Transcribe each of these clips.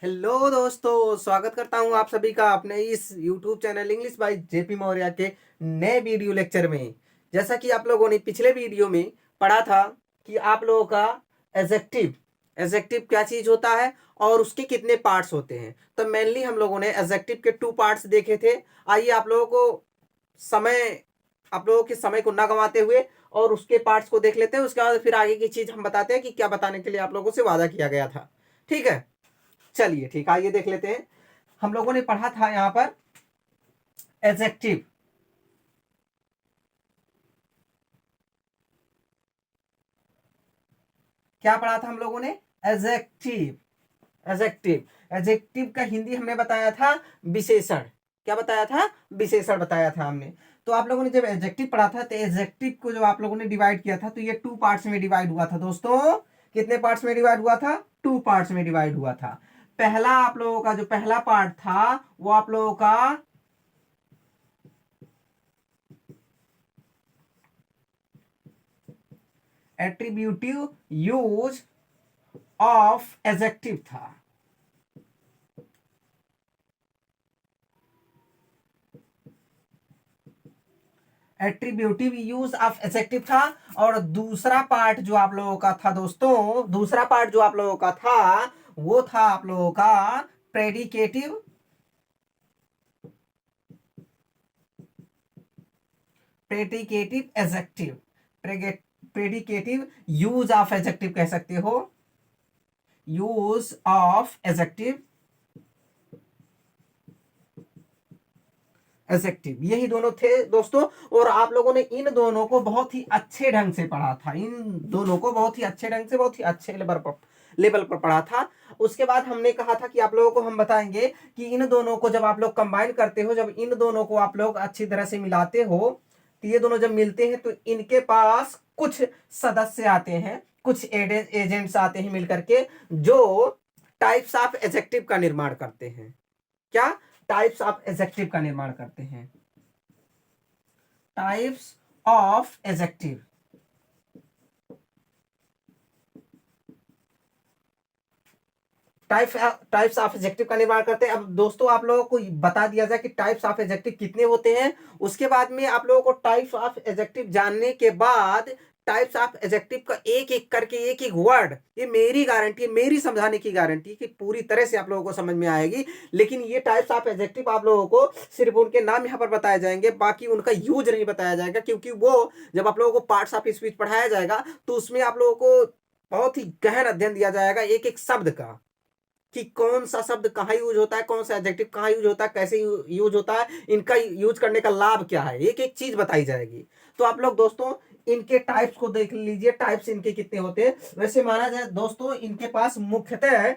Hello दोस्तों, स्वागत करता हूं आप सभी का अपने इस YouTube channel English by JP Maurya के नए वीडियो लेक्चर में। जैसा कि आप लोगों ने पिछले वीडियो में पढ़ा था कि आप लोगों का एडजेक्टिव एडजेक्टिव क्या चीज होता है और उसके कितने पार्ट्स होते हैं। तो मेनली हम लोगों ने एडजेक्टिव के 2 पार्ट्स देखे थे। आइए समय आप लोगों के समय को ना गंवाते हुए और उसके पार्ट्स को देख लेते हैं। उसके बाद फिर आगे की चीज हम बताते हैं कि क्या बताने के लिए आप लोगों से वादा किया गया था। ठीक है, चलिए ठीक, आइए देख लेते हैं। हम लोगों ने पढ़ा था यहां पर एडजेक्टिव। क्या पढ़ा था हम लोगों ने? एडजेक्टिव। एडजेक्टिव का हिंदी हमने बताया था विशेषण। क्या बताया था? विशेषण बताया था हमने। तो आप लोगों ने जब एडजेक्टिव पढ़ा था तो एडजेक्टिव को जब आप लोगों ने डिवाइड किया था तो ये 2 पार्ट्स में डिवाइड हुआ था दोस्तों। कितने पार्ट्स में डिवाइड हुआ था? 2 पार्ट्स में डिवाइड हुआ था। पहला आप लोगों का जो पहला पार्ट था वो आप लोगों का एट्रीब्यूटिव यूज ऑफ एडजेक्टिव था। एट्रीब्यूटिव यूज ऑफ एडजेक्टिव था। और दूसरा पार्ट जो आप लोगों का था दोस्तों, दूसरा पार्ट जो आप लोगों का था वो था आप लोगों का predicative predicative adjective. Predicative use of adjective कह सकते हो, यूज ऑफ एडजेक्टिव एडजेक्टिव, यही दोनों थे दोस्तों। और आप लोगों ने इन दोनों को बहुत ही अच्छे ढंग से पढ़ा था। इन दोनों को बहुत ही अच्छे ढंग से, बहुत ही अच्छे लेवल पर पढ़ा था। उसके बाद हमने कहा था कि आप लोगों को हम बताएंगे कि इन दोनों को जब आप लोग कंबाइन करते हो, जब इन दोनों को आप लोग अच्छी तरह से मिलाते हो, तो ये दोनों जब मिलते हैं तो इनके पास कुछ सदस्य आते हैं, कुछ एजेंट्स आते हैं मिलकर के, जो टाइप्स ऑफ एडजेक्टिव का निर्माण करते हैं। क्या? टाइप्स ऑफ एडजेक्टिव का निर्माण करते हैं। Types of adjective. Types of adjective का निर्माण करते हैं। अब दोस्तों आप लोगों को बता दिया जाए कि टाइप्स ऑफ एडजेक्टिव कितने होते हैं। उसके बाद में आप लोगों को टाइप्स ऑफ एडजेक्टिव जानने के बाद टाइप्स ऑफ एडजेक्टिव का एक एक करके एक एक वर्ड, ये मेरी गारंटी है, मेरी समझाने की गारंटी कि पूरी तरह से आप लोगों को समझ में आएगी। लेकिन ये टाइप्स ऑफ एडजेक्टिव आप लोगों को सिर्फ उनके नाम यहाँ पर बताए जाएंगे, बाकी उनका यूज नहीं बताया जाएगा, क्योंकि वो जब आप लोगों को पार्ट्स ऑफ स्पीच पढ़ाया जाएगा तो उसमें आप लोगों को बहुत ही गहन अध्ययन दिया जाएगा एक एक शब्द का, कि कौन सा शब्द कहाँ यूज होता है, कौन सा एडजेक्टिव कहाँ यूज होता है, कैसे यूज होता है, इनका यूज करने का लाभ क्या है, एक एक चीज बताई जाएगी। तो आप लोग दोस्तों इनके टाइप्स को देख लीजिए, टाइप्स इनके कितने होते हैं। वैसे माना जाए दोस्तों इनके पास मुख्यतः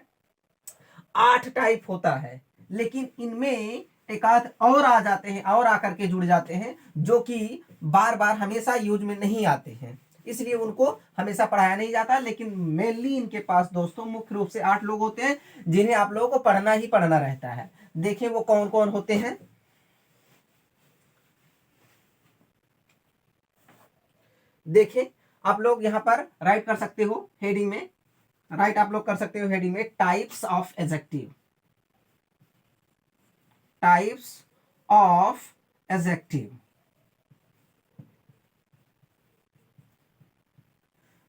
8 टाइप होता है, लेकिन इनमें एक आध और आ जाते हैं और आकर के जुड़ जाते हैं, जो कि बार बार हमेशा यूज में नहीं आते हैं, इसलिए उनको हमेशा पढ़ाया नहीं जाता। लेकिन मेनली इनके पास दोस्तों मुख्य रूप से 8 लोग होते हैं, जिन्हें आप लोगों को पढ़ना ही पढ़ना रहता है। देखें वो कौन कौन होते हैं। देखें, आप लोग यहां पर राइट कर सकते हो हेडिंग में, राइट आप लोग कर सकते हो हेडिंग में, types of adjective. Types of adjective.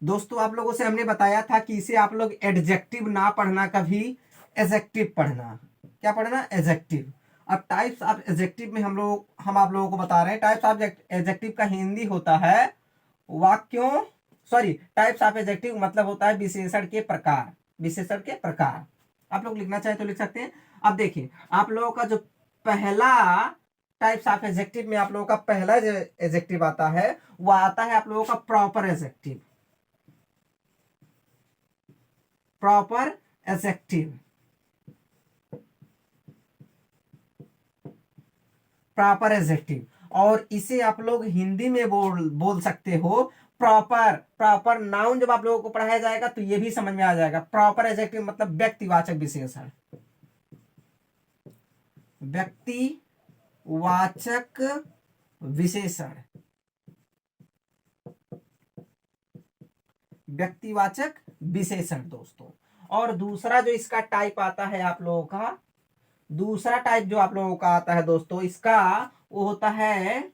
दोस्तों आप लोगों से हमने बताया था कि इसे आप लोग एडजेक्टिव ना पढ़ना, कभी एडजेक्टिव पढ़ना। क्या पढ़ना? एडजेक्टिव। अब टाइप्स ऑफ एडजेक्टिव में हम आप लोगों को बता रहे हैं, टाइप्स ऑफ एडजेक्टिव का हिंदी होता है वाक्यों, सॉरी, टाइप्स ऑफ एडजेक्टिव मतलब होता है विशेषण के प्रकार। विशेषण के प्रकार आप लोग लिखना चाहे तो लिख सकते हैं। अब देखिए आप लोगों का जो पहला टाइप्स ऑफ एडजेक्टिव में आप लोगों का पहला जो एडजेक्टिव आता है वो आता है आप लोगों का proper adjective. Proper adjective. Proper adjective, और इसे आप लोग हिंदी में बोल सकते हो प्रॉपर। प्रॉपर नाउन जब आप लोगों को पढ़ाया जाएगा तो ये भी समझ में आ जाएगा। प्रॉपर एडजेक्टिव मतलब व्यक्तिवाचक विशेषण। व्यक्तिवाचक विशेषण। व्यक्तिवाचक विशेषण दोस्तों। और दूसरा जो इसका टाइप आता है आप लोगों का, दूसरा टाइप जो आप लोगों का आता है दोस्तों इसका, वो होता है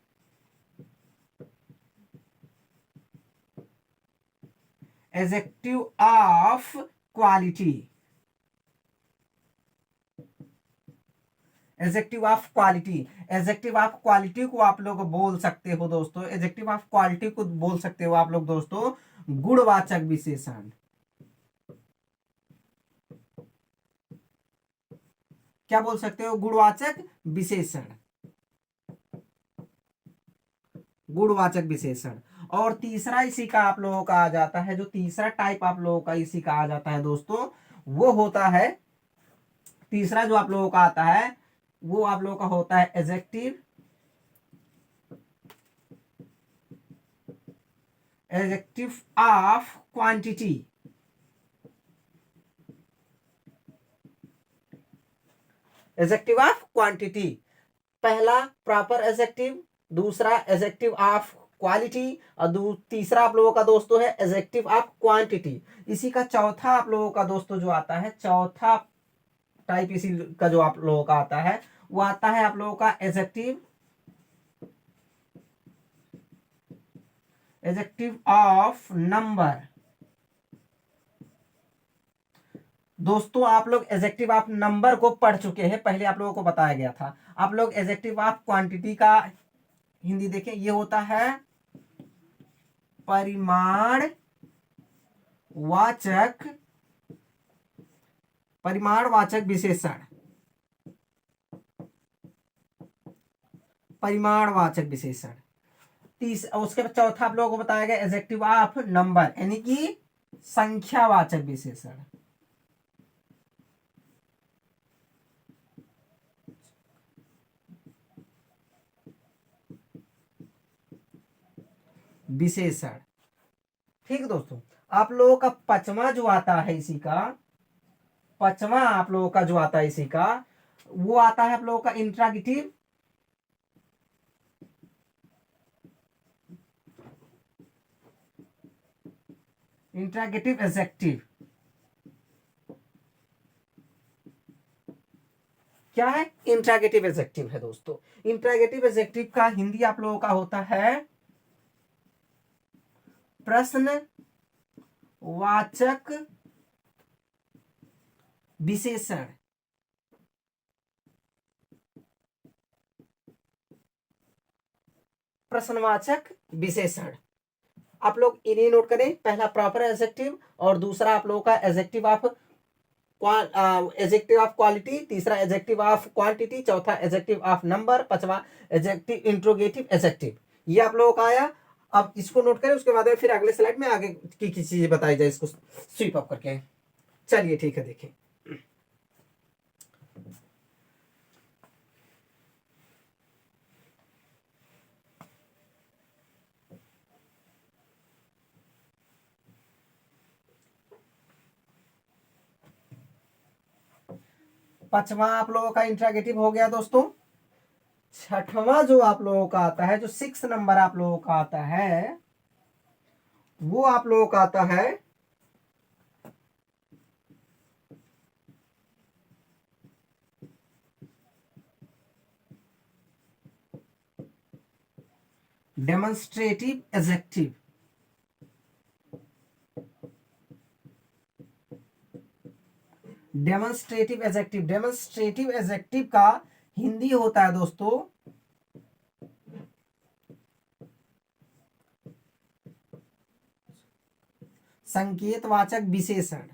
adjective of quality. Adjective of quality, adjective of quality को आप लोग बोल सकते हो दोस्तों, एडजेक्टिव ऑफ क्वालिटी को बोल सकते हो आप लोग दोस्तों गुणवाचक विशेषण। क्या बोल सकते हो? गुणवाचक विशेषण, गुणवाचक विशेषण। और तीसरा इसी का आप लोगों का आ जाता है, जो तीसरा टाइप आप लोगों का इसी का आ जाता है दोस्तों, वो होता है, तीसरा जो आप लोगों का आता है वो आप लोगों का होता है adjective, adjective of quantity. Adjective of quantity, पहला प्रॉपर एडजेक्टिव, दूसरा एडजेक्टिव ऑफ क्वालिटी, और तीसरा आप लोगों का दोस्तों है एडजेक्टिव ऑफ क्वांटिटी। इसी का चौथा आप लोगों का दोस्तों जो आता है, चौथा टाइप इसी का जो आप लोगों का आता है वो आता है आप लोगों का एडजेक्टिव, एडजेक्टिव ऑफ नंबर। दोस्तों आप लोग एडजेक्टिव ऑफ नंबर को पढ़ चुके हैं, पहले आप लोगों को बताया गया था। आप लोग एडजेक्टिव ऑफ क्वांटिटी का हिंदी देखें, ये होता है परिमाण वाचक, परिमाणवाचक विशेषण, परिमाणवाचक विशेषण। उसके बाद चौथा आप लोगों को बताया गया एडजेक्टिव ऑफ नंबर, यानी कि संख्यावाचक विशेषण। विशेषण, ठीक है दोस्तों। आप लोगों का पांचवा जो आता है इसी का, पांचवा आप लोगों का जो आता है इसी का, वो आता है आप लोगों का इंट्रागेटिव, इंट्रागेटिव एडजेक्टिव। क्या है? इंट्रागेटिव एडजेक्टिव है दोस्तों। इंट्रागेटिव एडजेक्टिव का हिंदी आप लोगों का होता है प्रश्न वाचक विशेषण। प्रश्नवाचक विशेषण, आप लोग इन्हें नोट करें, पहला प्रॉपर एडजेक्टिव, और दूसरा आप लोगों का adjective of adjective of quality, तीसरा एडजेक्टिव ऑफ क्वांटिटी, चौथा एडजेक्टिव ऑफ नंबर, पांचवा एडजेक्टिव इंट्रोगेटिव एडजेक्टिव। ये आप लोगों का आया। अब इसको नोट करें, उसके बाद में फिर अगले स्लाइड में आगे की चीजें बताई जाए, इसको स्वीप अप करके। चलिए ठीक है, देखें। पांचवा आप लोगों का इंट्रागेटिव हो गया दोस्तों। छठवां जो आप लोगों का आता है, जो 6 नंबर आप लोगों का आता है, वो आप लोगों का आता है demonstrative adjective. Demonstrative adjective, demonstrative adjective का हिंदी होता है दोस्तों संकेतवाचक विशेषण।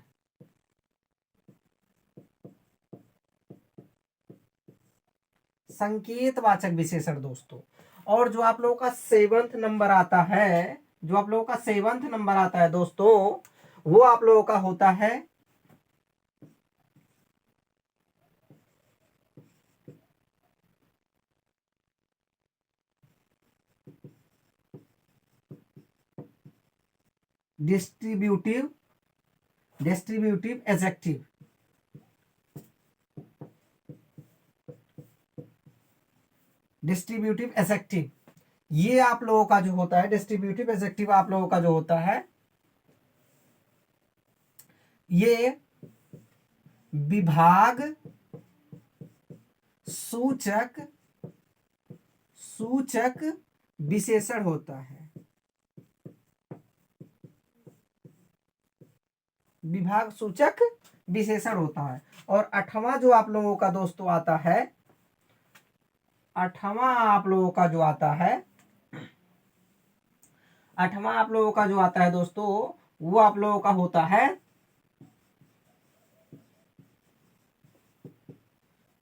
संकेतवाचक विशेषण दोस्तों। और जो आप लोगों का 7th नंबर आता है, जो आप लोगों का 7th नंबर आता है दोस्तों, वो आप लोगों का होता है distributive, distributive adjective. Distributive adjective, ये आप लोगों का जो होता है डिस्ट्रीब्यूटिव एडजेक्टिव आप लोगों का जो होता है, ये विभाग सूचक सूचक विशेषण होता है। विभाग सूचक विशेषण होता है। और 8वां जो आप लोगों का दोस्तों आता है, 8वां आप लोगों का जो आता है, 8वां आप लोगों का जो आता है दोस्तों, वो आप लोगों का होता है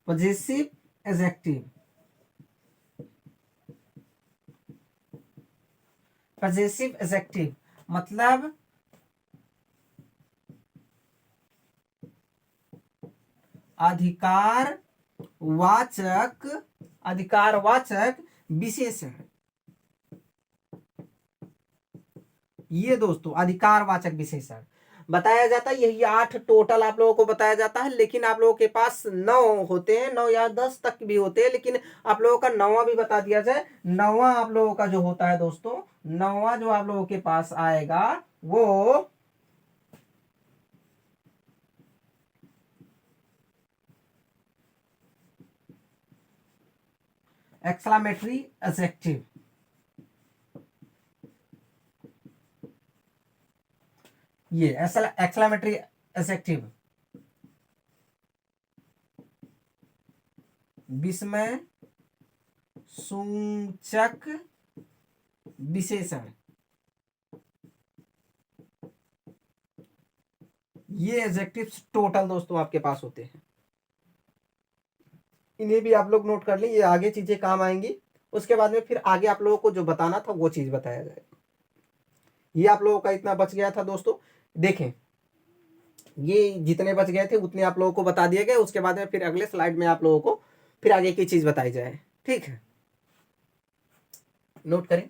पॉजेसिव एडजेक्टिव। पॉजेसिव एडजेक्टिव मतलब अधिकारवाचक विशेषण। ये दोस्तों अधिकारवाचक विशेषण बताया जाता है। यही 8 टोटल आप लोगों को बताया जाता है, लेकिन आप लोगों के पास 9 होते हैं, 9 या 10 तक भी होते हैं, लेकिन आप लोगों का 9वां भी बता दिया जाए। 9वां आप लोगों का जो होता है दोस्तों, 9वां जो आप लोगों के पास आएगा वो एक्सक्लेमेटरी एडजेक्टिव। ये एक्सक्लेमेटरी एडजेक्टिव विस्मय सूचक विशेषण। ये एडजेक्टिव्स टोटल दोस्तों आपके पास होते हैं। इन्हें भी आप लोग नोट कर लें, ये आगे चीजें काम आएंगी। उसके बाद में फिर आगे आप लोगों को जो बताना था वो चीज बताया जाएगा। ये आप लोगों का इतना बच गया था दोस्तों। देखें, ये जितने बच गए थे उतने आप लोगों को बता दिए गए। उसके बाद में फिर अगले स्लाइड में आप लोगों को फिर आगे की चीज बताई जाए। ठीक है, नोट करें।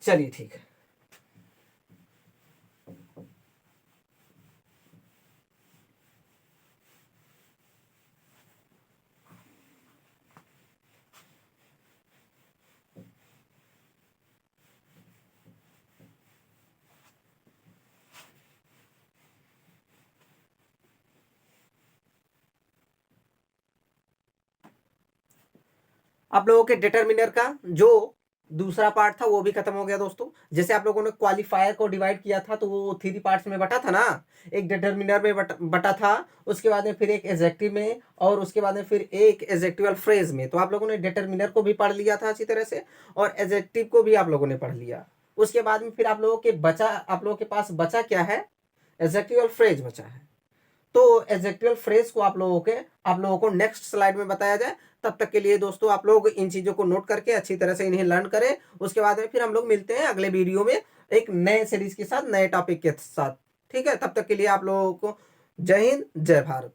चलिए ठीक है। आप लोगों के डिटरमिनर का जो दूसरा पार्ट था वो भी खत्म हो गया दोस्तों। जैसे आप लोगों ने क्वालिफायर को डिवाइड किया था तो वो 3 पार्ट्स में बटा था ना। एक डिटरमिनर में बटा था, उसके बाद में फिर एक एडजेक्टिव में, और उसके बाद में फिर एक एडजेक्टिवल फ्रेज में। तो आप लोगों ने डिटरमिनर को भी पढ़ लिया था अच्छी तरह से, और एडजेक्टिव को भी आप लोगों ने पढ़ लिया। उसके बाद में फिर आप लोगों के पास बचा क्या है? एडजेक्टिवल फ्रेज बचा है। तो एडजेक्टिवल फ्रेज को आप लोगों को नेक्स्ट स्लाइड में बताया जाए। तब तक के लिए दोस्तों आप लोग इन चीजों को नोट करके अच्छी तरह से इन्हें लर्न करें। उसके बाद में फिर हम लोग मिलते हैं अगले वीडियो में एक नए सीरीज के साथ, नए टॉपिक के साथ। ठीक है, तब तक के लिए आप लोगों को जय हिंद, जय भारत।